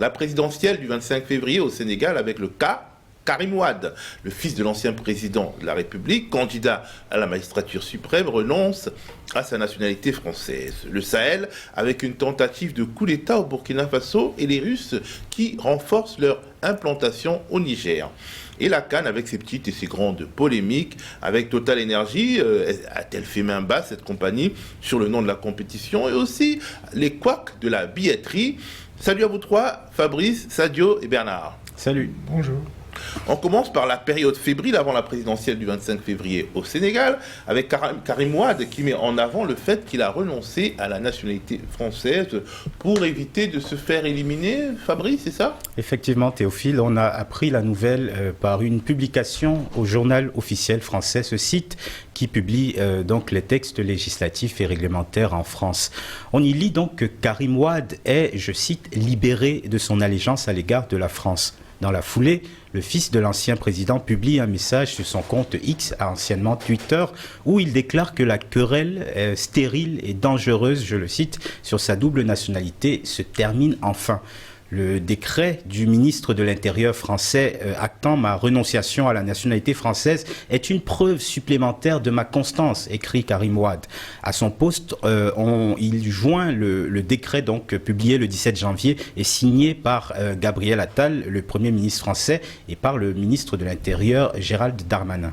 la présidentielle du 25 février au Sénégal avec le cas Karim Wade, le fils de l'ancien président de la République, candidat à la magistrature suprême, renonce à sa nationalité française. Le Sahel, avec une tentative de coup d'État au Burkina Faso et les Russes qui renforcent leur implantation au Niger. Et la CAN avec ses petites et ses grandes polémiques, avec Total Energy, a-t-elle fait main basse, cette compagnie, sur le nom de la compétition, et aussi les couacs de la billetterie. Salut à vous trois, Fabrice, Sadio et Bernard. Salut. Bonjour. On commence par la période fébrile avant la présidentielle du 25 février au Sénégal, avec Karim Wade qui met en avant le fait qu'il a renoncé à la nationalité française pour éviter de se faire éliminer. Fabrice, c'est ça ? Effectivement, Théophile, on a appris la nouvelle par une publication au journal officiel français, ce site qui publie donc les textes législatifs et réglementaires en France. On y lit donc que Karim Wade est, je cite, libéré de son allégeance à l'égard de la France. Dans la foulée, le fils de l'ancien président publie un message sur son compte X, anciennement Twitter, où il déclare que la querelle stérile et dangereuse, je le cite, sur sa double nationalité se termine enfin. Le décret du ministre de l'Intérieur français actant ma renonciation à la nationalité française est une preuve supplémentaire de ma constance, écrit Karim Wade. À son poste, il joint le décret donc publié le 17 janvier et signé par Gabriel Attal, le Premier ministre français, et par le ministre de l'Intérieur, Gérald Darmanin.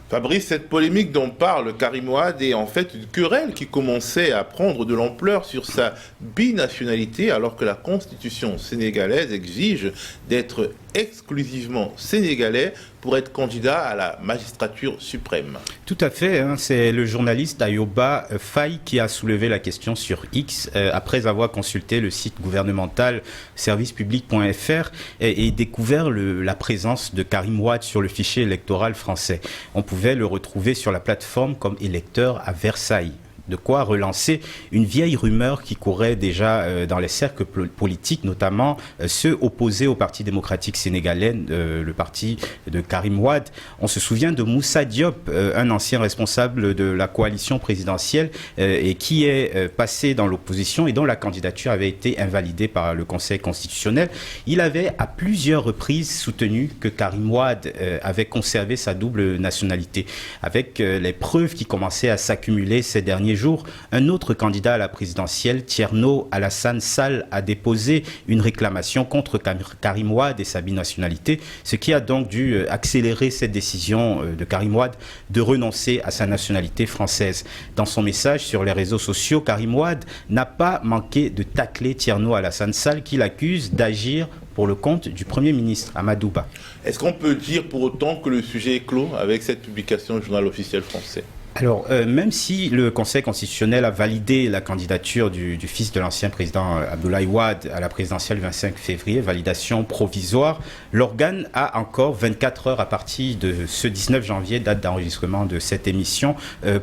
Fabrice, cette polémique dont parle Karim Wade est en fait une querelle qui commençait à prendre de l'ampleur sur sa binationalité alors que la constitution sénégalaise exige d'être exclusivement sénégalais pour être candidat à la magistrature suprême. Tout à fait, c'est le journaliste Ayoba Faye qui a soulevé la question sur X après avoir consulté le site gouvernemental servicepublic.fr et découvert la présence de Karim Wade sur le fichier électoral français. On pouvait le retrouver sur la plateforme comme électeur à Versailles. De quoi relancer une vieille rumeur qui courait déjà dans les cercles politiques, notamment ceux opposés au Parti démocratique sénégalais, le parti de Karim Wade. On se souvient de Moussa Diop, un ancien responsable de la coalition présidentielle et qui est passé dans l'opposition et dont la candidature avait été invalidée par le Conseil constitutionnel. Il avait à plusieurs reprises soutenu que Karim Wade avait conservé sa double nationalité. Avec les preuves qui commençaient à s'accumuler ces derniers jours, un autre candidat à la présidentielle, Thierno Alassane Sall, a déposé une réclamation contre Karim Wade et sa binationalité, ce qui a donc dû accélérer cette décision de Karim Wade de renoncer à sa nationalité française. Dans son message sur les réseaux sociaux, Karim Wade n'a pas manqué de tacler Thierno Alassane Sall qui l'accuse d'agir pour le compte du Premier ministre, Amadou Ba. Est-ce qu'on peut dire pour autant que le sujet est clos avec cette publication du journal officiel français ? Alors, même si le Conseil constitutionnel a validé la candidature du fils de l'ancien président Abdoulaye Wade à la présidentielle du 25 février, validation provisoire, l'organe a encore 24 heures à partir de ce 19 janvier, date d'enregistrement de cette émission,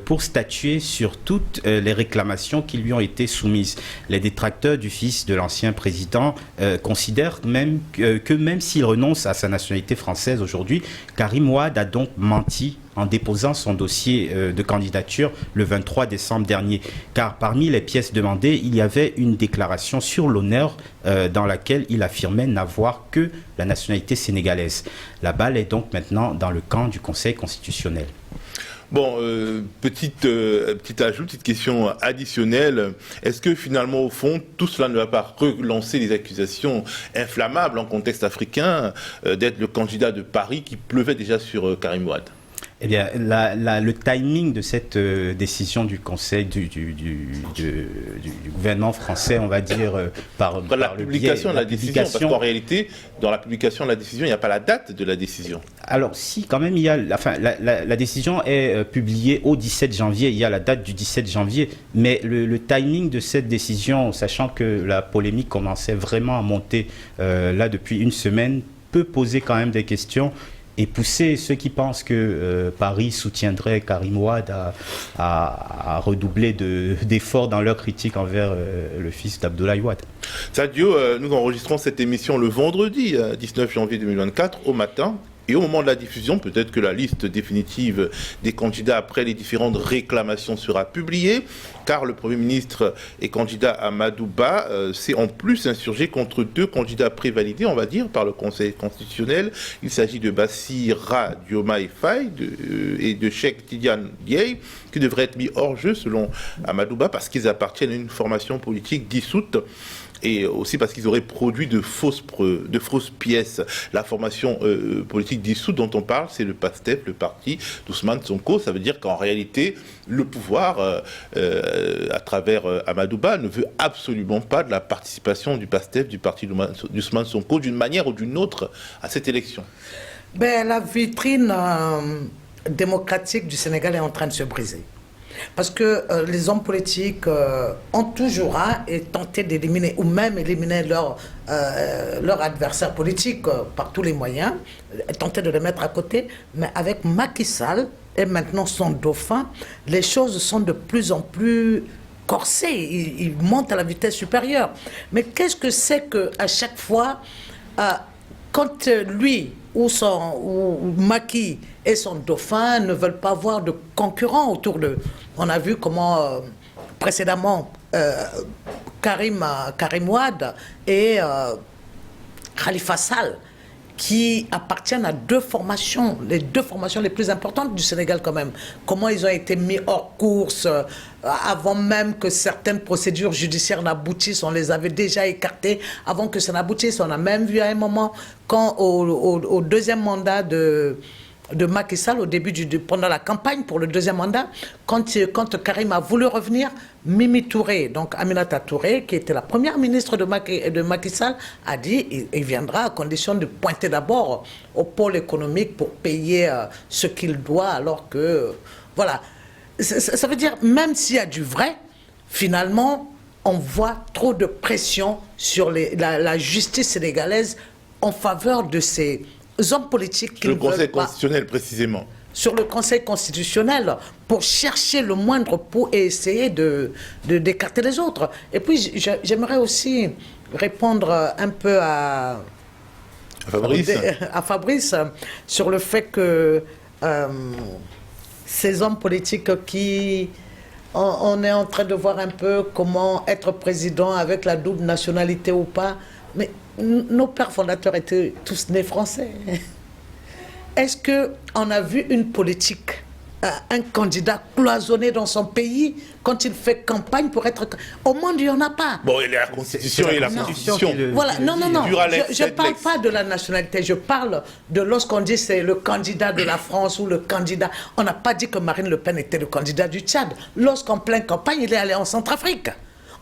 pour statuer sur toutes les réclamations qui lui ont été soumises. Les détracteurs du fils de l'ancien président considèrent même que même s'il renonce à sa nationalité française aujourd'hui, Karim Wade a donc menti en déposant son dossier de candidature le 23 décembre dernier. Car parmi les pièces demandées, il y avait une déclaration sur l'honneur dans laquelle il affirmait n'avoir que la nationalité sénégalaise. La balle est donc maintenant dans le camp du Conseil constitutionnel. Bon, petit ajout, petite question additionnelle. Est-ce que finalement, au fond, tout cela ne va pas relancer les accusations inflammables en contexte africain d'être le candidat de Paris qui pleuvait déjà sur Karim Wade ? Eh bien, le timing de cette décision du Conseil, du gouvernement français, on va dire, par la publication de la décision, parce qu'en réalité, dans la publication de la décision, il n'y a pas la date de la décision. Alors, si, quand même, la décision est publiée au 17 janvier, il y a la date du 17 janvier, mais le timing de cette décision, sachant que la polémique commençait vraiment à monter là depuis une semaine, peut poser quand même des questions et pousser ceux qui pensent que Paris soutiendrait Karim Wade à redoubler d'efforts dans leur critique envers le fils d'Abdoulaye Wade. Sadio, nous enregistrons cette émission le vendredi 19 janvier 2024 au matin. Et au moment de la diffusion, peut-être que la liste définitive des candidats après les différentes réclamations sera publiée, car le Premier ministre et candidat Amadou Ba s'est en plus insurgé contre 2 candidats prévalidés, on va dire, par le Conseil constitutionnel. Il s'agit de Bassira Diomaye Faye et de Cheikh Tidiane Dièye, qui devraient être mis hors jeu selon Amadou Ba parce qu'ils appartiennent à une formation politique dissoute, et aussi parce qu'ils auraient produit de fausses pièces. La formation politique dissoute dont on parle, c'est le PASTEF, le parti d'Ousmane Sonko. Ça veut dire qu'en réalité, le pouvoir, à travers Amadou Ba, ne veut absolument pas de la participation du PASTEF, du parti d'Ousmane Sonko, d'une manière ou d'une autre, à cette élection. Ben, la vitrine démocratique du Sénégal est en train de se briser. Parce que les hommes politiques ont toujours tenté d'éliminer, ou même éliminer leur adversaire politique par tous les moyens, tenter de les mettre à côté. Mais avec Macky Sall et maintenant son dauphin, les choses sont de plus en plus corsées. Il monte à la vitesse supérieure. Mais qu'est-ce que c'est qu'à chaque fois, quand lui ou Macky et son dauphin ne veulent pas voir de concurrents autour d'eux. On a vu comment précédemment Karim Wade et Khalifa Sall, qui appartiennent à 2 formations, les 2 formations les plus importantes du Sénégal quand même. Comment ils ont été mis hors course avant même que certaines procédures judiciaires n'aboutissent, on les avait déjà écartés avant que ça n'aboutisse. On a même vu à un moment, quand au 2e mandat de Macky Sall, au début pendant la campagne pour le 2e mandat, quand Karim a voulu revenir, Mimi Touré, donc Aminata Touré, qui était la première ministre de Macky Sall, a dit il viendra à condition de pointer d'abord au pôle économique pour payer ce qu'il doit, alors que, voilà. Ça veut dire, même s'il y a du vrai, finalement, on voit trop de pression sur la justice sénégalaise en faveur de ces hommes politiques qui le Conseil constitutionnel, précisément. Sur le Conseil constitutionnel, pour chercher le moindre pot et essayer d'écarter les autres. Et puis, j'aimerais aussi répondre un peu à Fabrice sur le fait que ces hommes politiques qui... On est en train de voir un peu comment être président avec la double nationalité ou pas. Mais nos pères fondateurs étaient tous nés français. Est-ce qu'on a vu une politique, un candidat cloisonné dans son pays quand il fait campagne pour être... Au monde, il n'y en a pas. Bon, il y a la Constitution et la Constitution. Voilà, non. Je ne parle pas de la nationalité. Je parle de lorsqu'on dit c'est le candidat de la France ou le candidat... On n'a pas dit que Marine Le Pen était le candidat du Tchad. Lorsqu'en pleine campagne, il est allé en Centrafrique.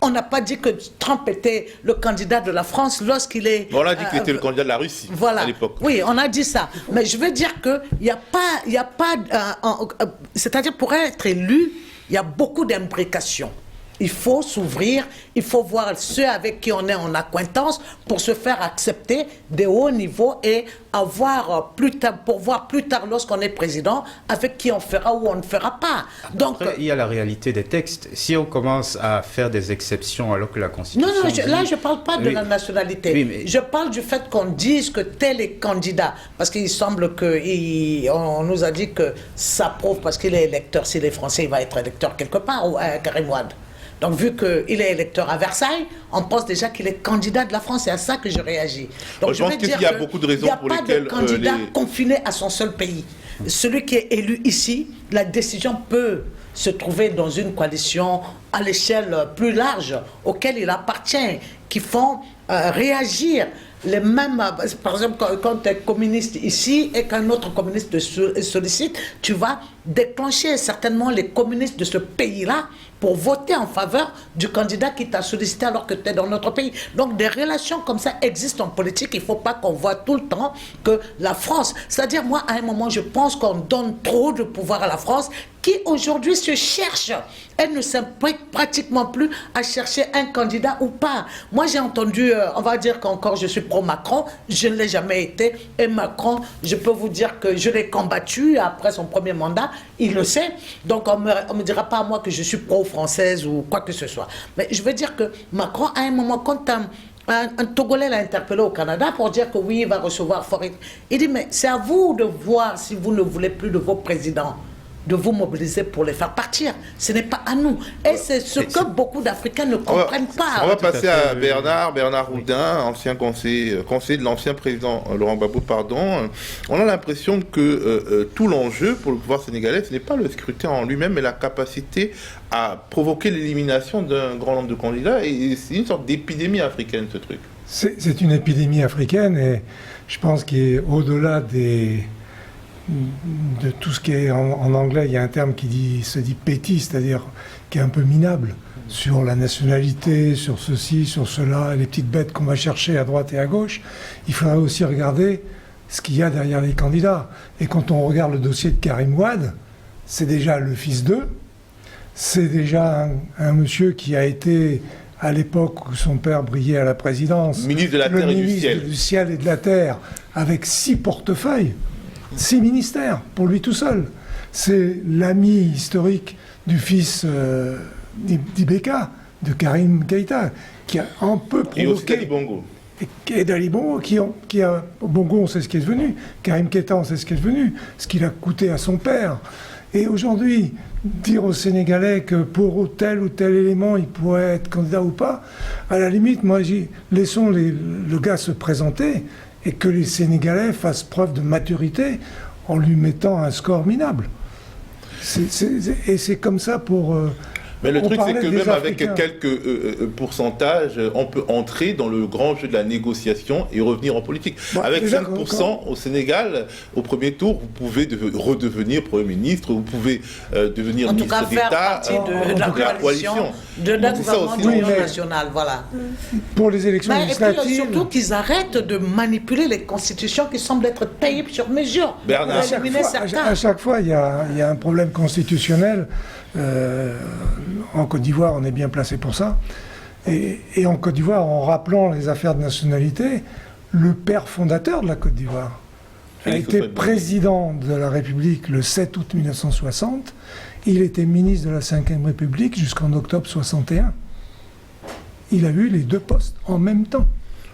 On n'a pas dit que Trump était le candidat de la France lorsqu'il est... On a dit qu'il était le candidat de la Russie à l'époque. Oui, on a dit ça. Mais je veux dire qu'il n'y a pas... c'est-à-dire, pour être élu, il y a beaucoup d'imbrications. Il faut s'ouvrir, il faut voir ceux avec qui on est en accointance pour se faire accepter des hauts niveaux et avoir pour voir plus tard lorsqu'on est président avec qui on fera ou on ne fera pas. Donc, après, il y a la réalité des textes. Si on commence à faire des exceptions alors que la Constitution... Non, là je ne parle pas de la nationalité. Oui, mais... Je parle du fait qu'on dise que tel est candidat. Parce qu'il semble qu'on nous a dit que ça prouve parce qu'il est électeur. S'il est français, il va être électeur quelque part, ou Karim Wade. Donc, vu qu'il est électeur à Versailles, on pense déjà qu'il est candidat de la France. C'est à ça que je réagis. Donc, je pense qu'il y a beaucoup de raisons pour lesquelles... Il n'y a pas de candidat confiné à son seul pays. Celui qui est élu ici, la décision peut se trouver dans une coalition à l'échelle plus large, auquel il appartient, qui font réagir les mêmes... Par exemple, quand tu es communiste ici et qu'un autre communiste te sollicite, tu vas déclencher certainement les communistes de ce pays-là pour voter en faveur du candidat qui t'a sollicité alors que tu es dans notre pays. Donc des relations comme ça existent en politique. Il ne faut pas qu'on voit tout le temps que la France... C'est-à-dire, moi, à un moment, je pense qu'on donne trop de pouvoir à la France qui aujourd'hui se cherche. Elle ne s'implique pratiquement plus à chercher un candidat ou pas. Moi, j'ai entendu, on va dire qu'encore je suis pro-Macron, je ne l'ai jamais été. Et Macron, je peux vous dire que je l'ai combattu après son premier mandat, il le sait. Donc, on ne me dira pas à moi que je suis pro-française ou quoi que ce soit. Mais je veux dire que Macron, à un moment, quand Un Togolais l'a interpellé au Canada pour dire que oui, il va recevoir Faure. Il dit, mais c'est à vous de voir si vous ne voulez plus de vos présidents, de vous mobiliser pour les faire partir. Ce n'est pas à nous. Et c'est ce que beaucoup d'Africains ne comprennent pas. On va passer à Bernard Houdin, ancien conseiller de l'ancien président Laurent Gbagbo, pardon. On a l'impression que tout l'enjeu pour le pouvoir sénégalais, ce n'est pas le scrutin en lui-même, mais la capacité à provoquer l'élimination d'un grand nombre de candidats. Et c'est une sorte d'épidémie africaine, ce truc. C'est une épidémie africaine, et je pense qu'au-delà de tout ce qui est en anglais, il y a un terme se dit petty, c'est-à-dire qui est un peu minable, sur la nationalité, sur ceci, sur cela, les petites bêtes qu'on va chercher à droite et à gauche. Il faudra aussi regarder ce qu'il y a derrière les candidats. Et quand on regarde le dossier de Karim Wade, c'est déjà le fils d'eux, c'est déjà un monsieur qui a été, à l'époque où son père brillait à la présidence, ministre de la Terre et du Ciel. Du ciel et de la terre, avec 6 portefeuilles. 6 ministères, pour lui tout seul. C'est l'ami historique du fils d'Ibeka, de Karim Keïta, qui a un peu provoqué... Et aussi d'Ali Bongo. Et d'Ali Bongo, Bongo, on sait ce qui est devenu. Karim Keïta, on sait ce qui est devenu. Ce qu'il a coûté à son père. Et aujourd'hui, dire aux Sénégalais que pour tel ou tel élément, il pourrait être candidat ou pas, à la limite, moi, laissons le gars se présenter, et que les Sénégalais fassent preuve de maturité en lui mettant un score minable. Et c'est comme ça pour... Mais le truc, c'est que même avec quelques pourcentages, on peut entrer dans le grand jeu de la négociation et revenir en politique. Bon, avec 5% au Sénégal, au premier tour, vous pouvez redevenir Premier ministre, vous pouvez devenir ministre d'État de la coalition, de la gouvernement national, voilà. Pour les élections législatives... Et puis surtout qu'ils arrêtent de manipuler les constitutions qui semblent être taillées sur mesure. Bernard, à chaque fois, il y a un problème constitutionnel. En Côte d'Ivoire, on est bien placé pour ça. Et en Côte d'Ivoire, en rappelant les affaires de nationalité, le père fondateur de la Côte d'Ivoire a été président de la République le 7 août 1960. Il était ministre de la Ve République jusqu'en octobre 61. Il a eu les 2 postes en même temps.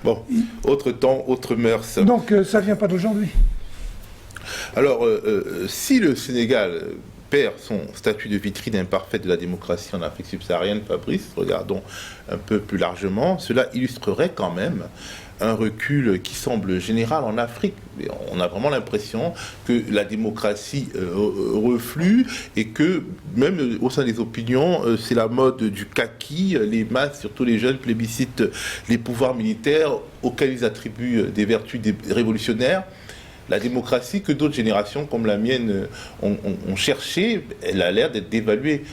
Bon, autre temps, autre mœurs. Donc ça ne vient pas d'aujourd'hui. Alors, si le Sénégal perd son statut de vitrine imparfaite de la démocratie en Afrique subsaharienne, Fabrice, regardons un peu plus largement, cela illustrerait quand même un recul qui semble général en Afrique. On a vraiment l'impression que la démocratie reflue et que même au sein des opinions, c'est la mode du kaki. Les masses, surtout les jeunes, plébiscitent les pouvoirs militaires auxquels ils attribuent des vertus révolutionnaires. La démocratie que d'autres générations comme la mienne ont cherché, elle a l'air d'être dévaluée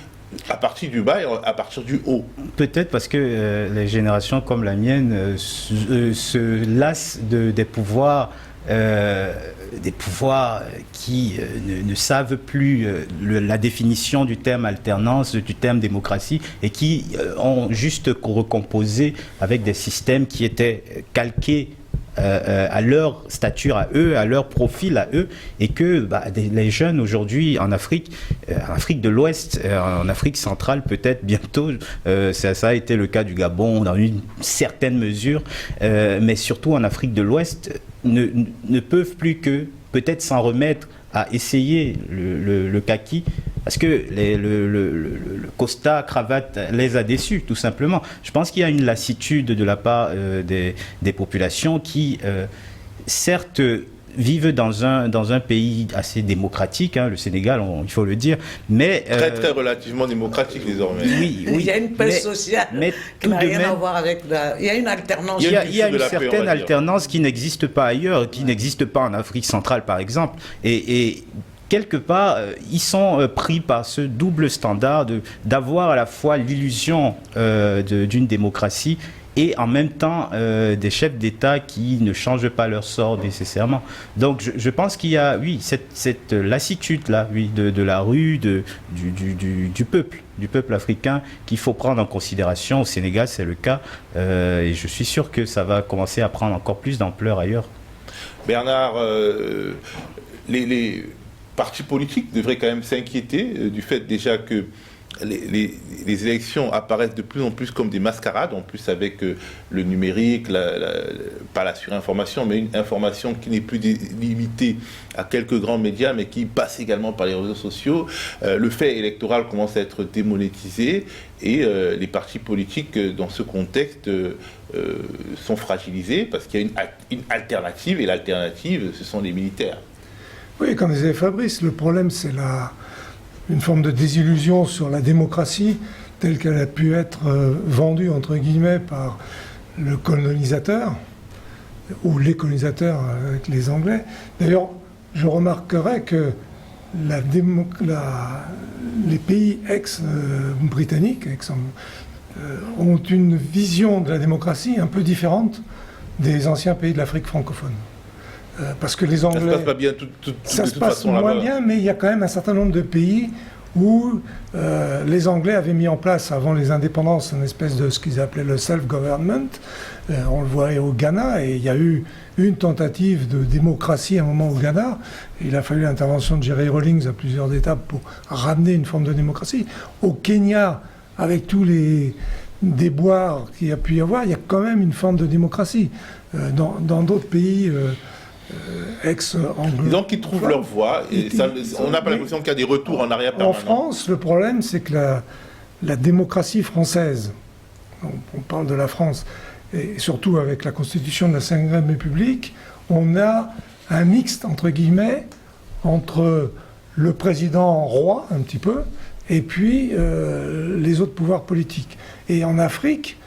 à partir du bas et à partir du haut. Peut-être parce que les générations comme la mienne se lassent des pouvoirs qui ne savent plus la définition du terme alternance, du terme démocratie, et qui ont juste recomposé avec des systèmes qui étaient calqués à leur stature à eux, à leur profil à eux, et que les jeunes aujourd'hui en Afrique de l'Ouest, en Afrique centrale peut-être bientôt, ça a été le cas du Gabon dans une certaine mesure, mais surtout en Afrique de l'Ouest, ne peuvent plus que peut-être s'en remettre à essayer le kaki, parce que le Costa cravate les a déçus, tout simplement. Je pense qu'il y a une lassitude de la part des populations qui, certes, vivent dans un pays assez démocratique, hein, le Sénégal, il faut le dire, mais... Très relativement démocratique désormais. Oui. Il y a une paix sociale qui n'a rien à voir avec il y a une alternance. Il y a une certaine alternance qui n'existe pas ailleurs, qui n'existe pas en Afrique centrale, par exemple. Et quelque part, ils sont pris par ce double standard d'avoir à la fois l'illusion d'une démocratie et en même temps des chefs d'État qui ne changent pas leur sort nécessairement. Donc je pense qu'il y a, oui, cette lassitude-là, oui, de la rue, du peuple africain qu'il faut prendre en considération. Au Sénégal, c'est le cas. Et je suis sûr que ça va commencer à prendre encore plus d'ampleur ailleurs. Bernard, les partis politiques devraient quand même s'inquiéter du fait déjà que les élections apparaissent de plus en plus comme des mascarades, en plus avec le numérique, pas la surinformation, mais une information qui n'est plus limitée à quelques grands médias, mais qui passe également par les réseaux sociaux. Le fait électoral commence à être démonétisé et les partis politiques, dans ce contexte, sont fragilisés parce qu'il y a une alternative, et l'alternative, ce sont les militaires. Oui, comme disait Fabrice, le problème, c'est une forme de désillusion sur la démocratie telle qu'elle a pu être vendue, entre guillemets, par le colonisateur, ou les colonisateurs avec les Anglais. D'ailleurs, je remarquerais que les pays ex-britanniques ont une vision de la démocratie un peu différente des anciens pays de l'Afrique francophone. Parce que les Anglais... Ça se passe pas bien ça se passe moins bien, mais il y a quand même un certain nombre de pays où les Anglais avaient mis en place, avant les indépendances, une espèce de ce qu'ils appelaient le self-government. On le voit au Ghana, et il y a eu une tentative de démocratie à un moment au Ghana. Il a fallu l'intervention de Jerry Rawlings à plusieurs étapes pour ramener une forme de démocratie. Au Kenya, avec tous les déboires qu'il y a pu y avoir, il y a quand même une forme de démocratie. Dans d'autres pays... ex-anglais. Donc ils trouvent leur voie, et on n'a pas l'impression qu'il y a des retours en arrière permanents. En France, le problème, c'est que la démocratie française, on parle de la France, et surtout avec la constitution de la Ve République, on a un mixte, entre guillemets, entre le président roi, un petit peu, et puis les autres pouvoirs politiques. Et en Afrique,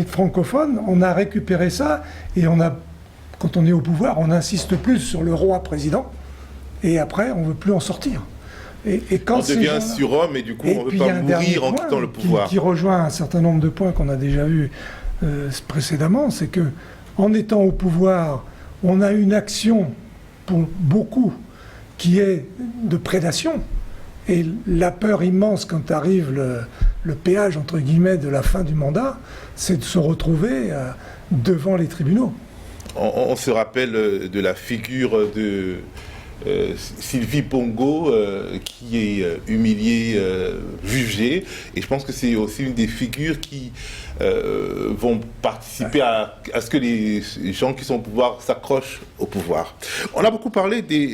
francophone, on a récupéré ça, et quand on est au pouvoir, on insiste plus sur le roi-président, et après, on ne veut plus en sortir. Et quand on devient surhomme, et du coup, on ne veut pas mourir en quittant le pouvoir. Qui rejoint un certain nombre de points qu'on a déjà vus précédemment, c'est que en étant au pouvoir, on a une action, pour beaucoup, qui est de prédation. Et la peur immense quand arrive le péage, entre guillemets, de la fin du mandat, c'est de se retrouver devant les tribunaux. On se rappelle de la figure de Sylvie Pongo qui est humiliée, jugée, et je pense que c'est aussi une des figures qui vont participer à ce que les gens qui sont au pouvoir s'accrochent au pouvoir. On a beaucoup parlé des